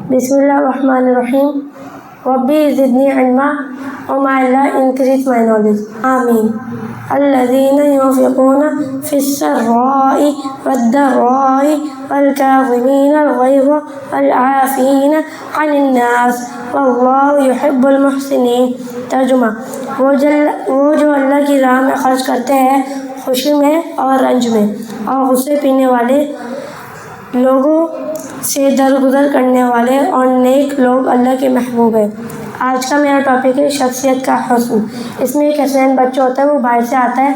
بسم اللہ الرحمن الرحیم. ربی زدنی علما وما اللہ انکریز مائی نالج. آمین. الذین ينفقون فی السراء والضراء والکاظمین الغیظ والعافین عن الناس واللہ یحب المحسنین. ترجمہ: وہ جو اللہ کی راہ میں خرچ کرتے ہیں خوشی میں اور رنج میں، اور غصے پینے والے لوگوں سے درگزر کرنے والے اور نیک لوگ اللہ کے محبوب ہیں. آج کا میرا ٹاپک ہے شخصیت کا حسن. اس میں ایک حسین بچہ ہوتا ہے، وہ باہر سے آتا ہے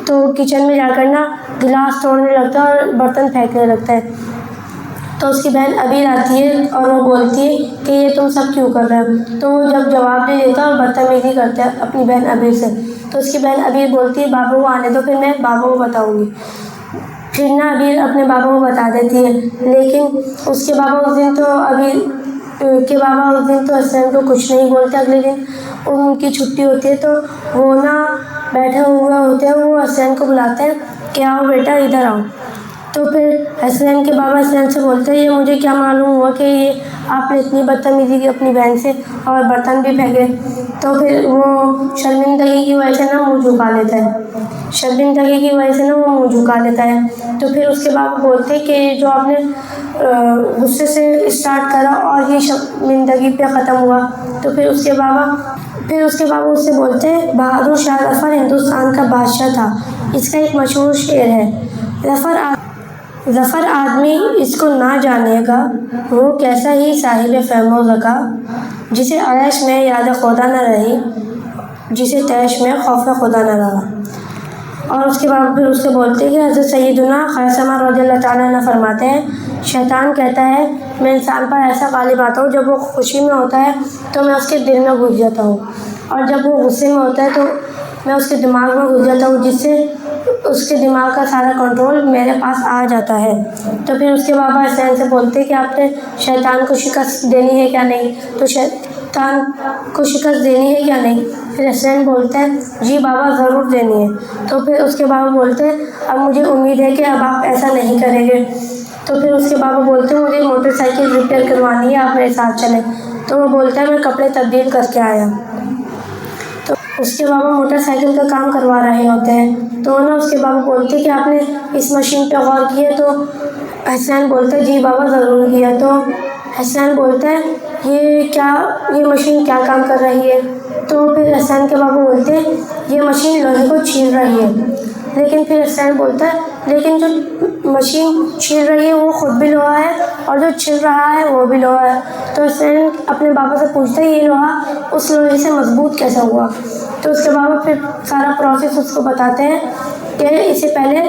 تو کچن میں جا کر گلاس توڑنے لگتا ہے اور برتن پھینکنے لگتا ہے. تو اس کی بہن عبیر آتی ہے اور وہ بولتی ہے کہ یہ تم سب کیوں کر رہے ہو؟ تو وہ جب جواب نہیں دیتا اور بدتمیزی کرتا ہے اپنی بہن عبیر سے. تو اس کی بہن عبیر بولتی ہے بابا کو آنے دو، پھر میں بابا کو بتاؤں گی. پھر عبیر اپنے بابا کو بتا دیتی ہے، لیکن اس کے بابا اس دن تو حسین کو کچھ نہیں بولتے. اگلے دن ان کی چھٹی ہوتی ہے تو وہ بیٹھے ہوئے ہوتے ہیں. وہ حسین کو بلاتے ہیں کہ آؤ بیٹا ادھر آؤ. تو پھر حسین کے بابا حسین سے بولتے ہیں یہ مجھے کیا معلوم ہوا کہ یہ آپ نے اتنی بدتمیزی کی اپنی بہن سے اور برتن بھی پھینکے. تو پھر وہ شرمندگی کی وجہ سے منہ جھکا لیتا ہے. منہ جھکا لیتا ہے. تو پھر اس کے بابا بولتے ہیں کہ جو آپ نے غصے سے اسٹارٹ کرا اور یہ شرمندگی پہ ختم ہوا. تو پھر اس کے بابا اس سے بولتے ہیں بہادر شاہ ظفر ہندوستان کا بادشاہ تھا. اس کا ایک مشہور شعر ہے، ظفر آدمی اس کو نہ جانے گا، وہ کیسا ہی صاحب فہم و ذکا، جسے عیش میں یاد خدا نہ رہی، جسے تیش میں خوف خدا نہ رہا. اور اس کے بعد پھر اس سے بولتے ہیں کہ حضرت سیدنا خیثمہ رضی اللہ تعالیٰ عنہ فرماتے ہیں شیطان کہتا ہے میں انسان پر ایسا غالب آتا ہوں جب وہ خوشی میں ہوتا ہے تو میں اس کے دل میں گھس جاتا ہوں، اور جب وہ غصے میں ہوتا ہے تو میں اس کے دماغ میں گھس جاتا ہوں، جس سے اس کے دماغ کا سارا کنٹرول میرے پاس آ جاتا ہے. تو پھر اس کے بابا حسین سے بولتے ہیں کہ آپ نے شیطان کو شکست دینی ہے کیا نہیں؟ تو شیطان کو شکست دینی ہے کیا نہیں؟ پھر حسین بولتے ہیں جی بابا ضرور دینی ہے. تو پھر اس کے بابا بولتے ہیں اب مجھے امید ہے کہ اب آپ ایسا نہیں کریں گے. تو پھر اس کے بابا بولتے ہیں مجھے موٹر سائیکل ریپیئر کروانی ہے، آپ میرے ساتھ چلیں. تو وہ بولتا ہے میں کپڑے تبدیل کر کے آیا. تو اس کے بابا موٹر سائیکل کا کام کروا رہے ہوتے ہیں. تو اس کے بابا بولتے ہیں کہ آپ نے اس مشین پہ غور کیا؟ تو حسین بولتا ہے جی بابا ضرور کیا. تو حسین بولتا ہے یہ مشین کیا کام کر رہی ہے؟ تو پھر حسین کے بابا بولتے ہیں یہ مشین لوہے کو چھیل رہی ہے. لیکن پھر حسین بولتا ہے لیکن جو مشین چھیل رہی ہے وہ خود بھی لوہا ہے اور جو چھل رہا ہے وہ بھی لوہا ہے. تو حسین اپنے بابا سے پوچھتا ہے یہ لوہا اس لوہے سے مضبوط کیسا ہوا؟ تو اس کے بابا پھر سارا پروسیس اس کو بتاتے ہیں کہ اسے پہلے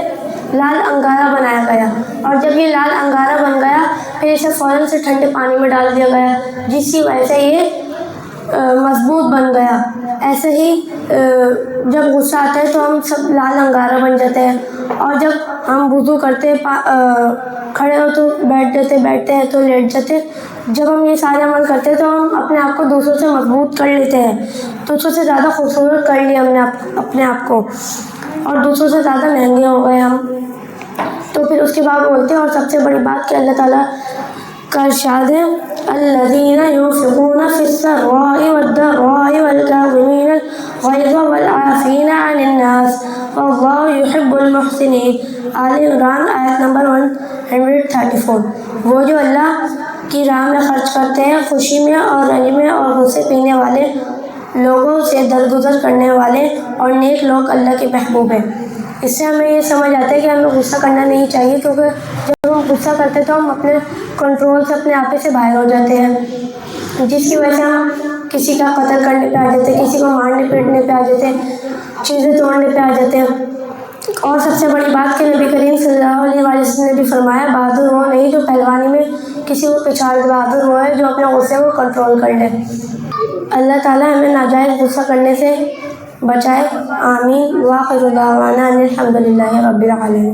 لال انگارہ بنایا گیا، اور جب یہ لال انگارہ بن گیا پھر اسے فوراً سے ٹھنڈے پانی میں ڈال دیا گیا، جس کی وجہ سے یہ مضبوط بن گیا. ایسے ہی جب غصہ آتا ہے تو ہم سب لال انگارہ بن جاتے ہیں، اور جب ہم وضو کرتے کھڑے ہو تو بیٹھ جاتے، بیٹھتے ہیں تو لیٹ جاتے. جب ہم یہ سارے عمل کرتے ہیں تو ہم اپنے آپ کو دوسروں سے مضبوط کر لیتے ہیں، دوسروں سے زیادہ خوبصورت کر لیا ہم نے اپنے آپ کو، اور دوسروں سے زیادہ مہنگے ہو گئے ہم. تو پھر اس کے بعد بولتے ہیں اور سب سے بڑی بات کہ اللہ تعالیٰ کا ارشاد ہے الذین ينفقون فی السراء والضراء والکاظمین الغیظ والعافین عن الناس واللہ یحب المحسنین. آل عمران آیت نمبر 134. وہ جو اللہ کی راہ میں خرچ کرتے ہیں خوشی میں اور رنج میں، اور غصے پینے والے لوگوں سے درگزر کرنے والے اور نیک لوگ اللہ کے محبوب ہیں. اس سے ہمیں یہ سمجھ آتا ہے کہ ہمیں غصہ کرنا نہیں چاہیے، کیونکہ جب ہم غصہ کرتے ہیں تو ہم اپنے کنٹرول سے اپنے آپ سے باہر ہو جاتے ہیں، جس کی وجہ سے ہم کسی کا قتل کرنے پہ آ جاتے ہیں، کسی کو مارنے پیٹنے پہ آ جاتے ہیں، چیزیں توڑنے پہ آ جاتے ہیں. اور سب سے بڑی بات کہ نبی کریم صلی اللہ علیہ وسلم نے بھی فرمایا بہادر وہ نہیں جو پہلوانی میں کسی کو پچھاڑ دے، بہادر وہ ہے جو اپنے غصے کو کنٹرول کر لے. اللہ تعالیٰ ہمیں ناجائز غصہ کرنے سے بچائے. آمین. وآخر دعوانا ان الحمد للہ رب العالمین.